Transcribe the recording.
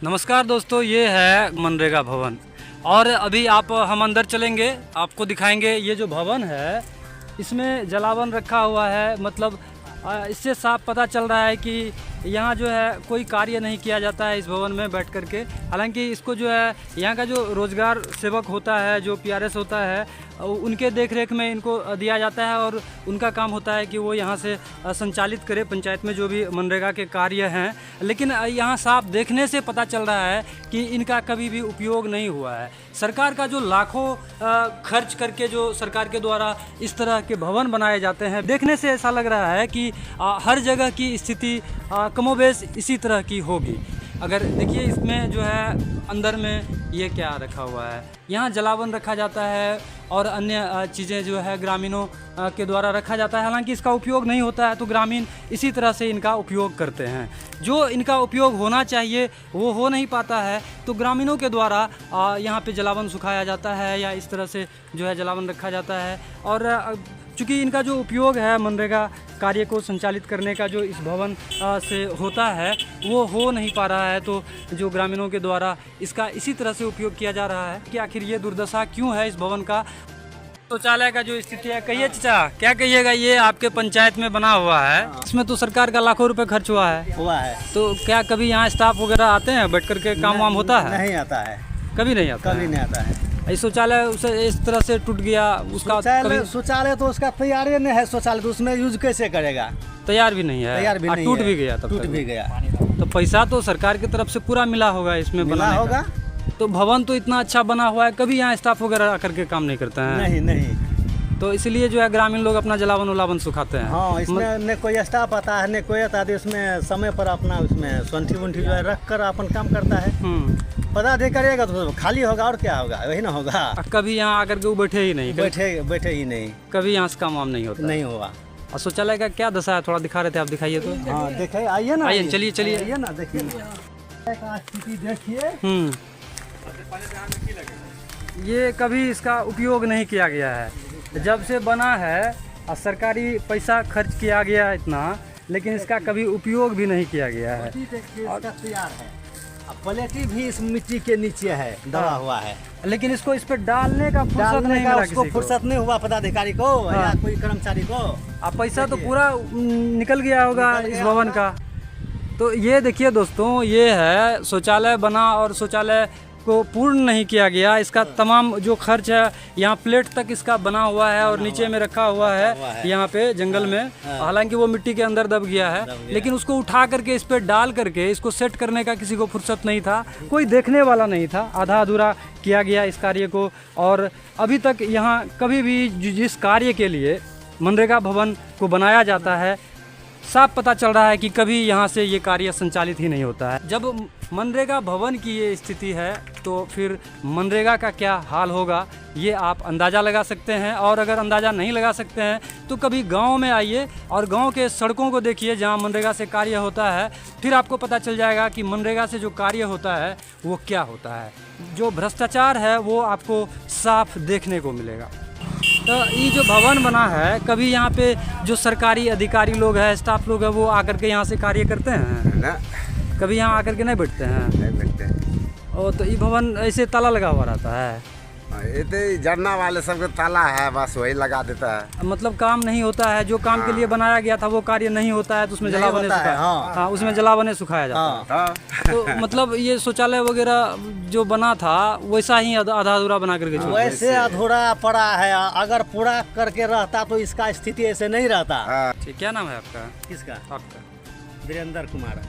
नमस्कार दोस्तों, ये है मनरेगा भवन और अभी हम अंदर चलेंगे, आपको दिखाएंगे। ये जो भवन है इसमें जलावन रखा हुआ है, मतलब इससे साफ पता चल रहा है कि यहाँ जो है कोई कार्य नहीं किया जाता है इस भवन में बैठ करके। हालांकि इसको जो है यहाँ का जो रोजगार सेवक होता है, जो पीआरएस होता है, उनके देखरेख में इनको दिया जाता है और उनका काम होता है कि वो यहाँ से संचालित करे पंचायत में जो भी मनरेगा के कार्य हैं। लेकिन यहाँ साफ देखने से पता चल रहा है कि इनका कभी भी उपयोग नहीं हुआ है। सरकार का जो लाखों खर्च करके जो सरकार के द्वारा इस तरह के भवन बनाए जाते हैं, देखने से ऐसा लग रहा है कि हर जगह की स्थिति कमोबेश इसी तरह की होगी। अगर देखिए इसमें जो है अंदर में ये क्या रखा हुआ है, यहाँ जलावन रखा जाता है और अन्य चीज़ें जो है ग्रामीणों के द्वारा रखा जाता है। हालांकि इसका उपयोग नहीं होता है तो ग्रामीण इसी तरह से इनका उपयोग करते हैं। जो इनका उपयोग होना चाहिए वो हो नहीं पाता है, तो ग्रामीणों के द्वारा यहाँ पे जलावन सुखाया जाता है या इस तरह से जो है जलावन रखा जाता है। और चूँकि इनका जो उपयोग है मनरेगा कार्य को संचालित करने का जो इस भवन से होता है वो हो नहीं पा रहा है, तो जो ग्रामीणों के द्वारा इसका इसी तरह से उपयोग किया जा रहा है कि आखिर ये दुर्दशा क्यों है इस भवन का। शौचालय का जो स्थिति है, कहिए चाचा क्या कहिएगा, ये आपके पंचायत में बना हुआ है, इसमें तो सरकार का लाखों रुपए खर्च हुआ है, तो क्या कभी यहाँ स्टाफ वगैरह आते हैं बैठ करके काम वाम होता है? नहीं आता है, कभी नहीं आता, कभी नहीं आता है। शौचालय उसे इस तरह से टूट गया, उसका शौचालय तो उसका तैयार नहीं है, शौचालय तो उसमें यूज कैसे करेगा? तैयार भी नहीं है, तैयार भी नहीं टूट है, भी गया, टूट भी गया। तो पैसा तो सरकार की तरफ से पूरा मिला होगा इसमें बनाने होगा। तो भवन तो इतना अच्छा बना हुआ है, कभी यहाँ स्टाफ वगैरह आकर के काम नहीं करते हैं? नहीं नहीं, तो इसलिए जो है ग्रामीण लोग अपना जलावन उलावन सुखाते हैं। हाँ, इसमें न कोई स्टाफ आता है न कोई आता है, इसमें समय पर अपना उसमें संठी वंठी जो है रख कर अपन काम करता है। पता दे करेगा तो खाली होगा और क्या होगा, वही ना होगा। कभी यहाँ आकर के वो बैठे ही नहीं, बैठे ही नहीं, कभी यहाँ से काम वाम नहीं होता, नहीं हुआ। और शौचालय का क्या दशा है, थोड़ा दिखा रहे थे आप, दिखाइए तो। हाँ देखिए, आइए ना, आइए, चलिए चलिए, आइए ना, देखिए स्थिति देखिए। ये कभी इसका उपयोग नहीं किया गया है, जब से बना है और सरकारी पैसा खर्च किया गया इतना, लेकिन इसका कभी उपयोग भी नहीं किया गया है। और तैयार है, प्लेटी भी इस मिट्टी के नीचे है, दबा हुआ है, लेकिन इसको इस पे डालने का फुर्सत नहीं मिला, उसको फुर्सत नहीं हुआ पदाधिकारी को या कोई कर्मचारी को। अब पैसा तो पूरा निकल गया होगा इस भवन का। तो ये देखिए दोस्तों, ये है शौचालय बना और शौचालय को पूर्ण नहीं किया गया। इसका तमाम जो खर्च है, यहाँ प्लेट तक इसका बना हुआ है और नीचे में रखा हुआ है यहाँ पे जंगल में। हालांकि वो मिट्टी के अंदर दब गया है, लेकिन उसको उठा करके इस पे डाल करके इसको सेट करने का किसी को फुर्सत नहीं था, कोई देखने वाला नहीं था। आधा अधूरा किया गया इस कार्य को। और अभी तक यहाँ कभी भी जिस कार्य के लिए मनरेगा भवन को बनाया जाता है, साफ पता चल रहा है कि कभी यहाँ से ये कार्य संचालित ही नहीं होता है। जब मनरेगा भवन की ये स्थिति है तो फिर मनरेगा का क्या हाल होगा, ये आप अंदाज़ा लगा सकते हैं। और अगर अंदाज़ा नहीं लगा सकते हैं तो कभी गांव में आइए और गांव के सड़कों को देखिए जहां मनरेगा से कार्य होता है, फिर आपको पता चल जाएगा कि मनरेगा से जो कार्य होता है वो क्या होता है। जो भ्रष्टाचार है वो आपको साफ देखने को मिलेगा। तो ये जो भवन बना है, कभी यहाँ पे जो सरकारी अधिकारी लोग हैं, स्टाफ लोग हैं, वो आकर के यहाँ से कार्य करते हैं ना? कभी यहाँ आकर के नहीं बैठते हैं? नहीं बैठते। और तो ये भवन ऐसे ताला लगा हुआ रहता है? ये तो झरना वाले सबके ताला है, बस वही लगा देता है। मतलब काम नहीं होता है, जो काम के लिए बनाया गया था वो कार्य नहीं होता है, तो उसमें जलावन हाँ, उसमें जलावन सुखाया जाता है। तो मतलब ये शौचालय वगैरह जो बना था वैसा ही आधा अधूरा बना करके वैसे अधूरा पड़ा है। अगर पूरा करके रहता तो इसका स्थिति ऐसे नहीं रहता। क्या नाम है आपका? किसका? आपका? वीरेंद्र कुमार।